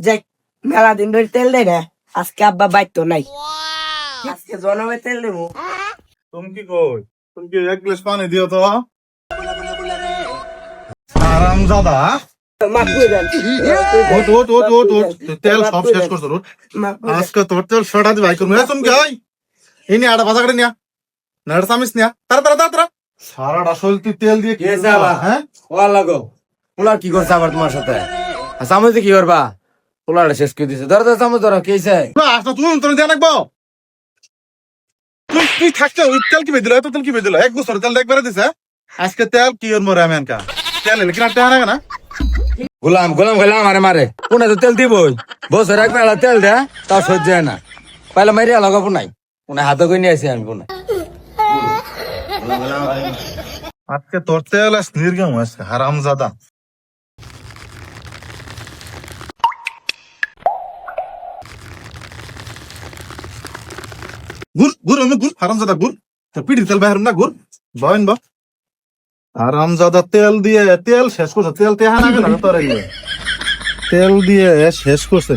যাই মেলা দিন ধরে তেল দেয় না, আজকে আব্বা বাইতো নাই, আজকে জনমে তেল দেবো। তুমি কি কই? তুমি কি এক গ্লাস পানি দিও তো। আরাম দাদা, মাফ করে দেন। তেল সব শেষ করছো। মাফ করে দেন। আজকে তোর তেল ছড়া দি ভাই করবো। তুমি কি হয় এনে আটা ভাজা করে নিয়া নাড়া চামিস নিয়া তারা তারা তারা সারাটা শরীর তুই তেল দিয়ে কি হয়েছে আবার? হ্যাঁ ওয়ার লাগো পোলার কি করছে আবার তোমার সাথে? আর চামচে কি করবা? পোলারটা শেষ করে দিছে। ধরো ধরো চামচ ধরো, কি হয়েছে? আসলে তুমি তোর দিয়ে রাখবো। তুই তুই থাকতে ওই তেল কি বেদিল? এত তেল কি বেদিল? এক বছর তেল একবারে দিছে। আজকে তেল কি ওর মরে আমি আনকা তেল এলে কিনা তেল না গোলাম গোলাম গোলাম মারে মারে কোনে তো তেল দিবই। বছর এক বেলা তেল দে তাও সহ্য হয় না। পাইলে মারিয়া লাগাবো নাই, কোনে হাতে করে নিয়ে আসি আমি কোনে। আজকে তোর তেল আস নির্গম আজকে হারাম জাদা। গুর গুর আমি গুর হারাম জাদা গুর তোর পিঠি তেল বাহির না গুর বয়ন বা হারাম জাদা তেল দিয়ে তেল শেষ করছে। তেল তে হানা গেল তোর তেল দিয়ে শেষ করছে।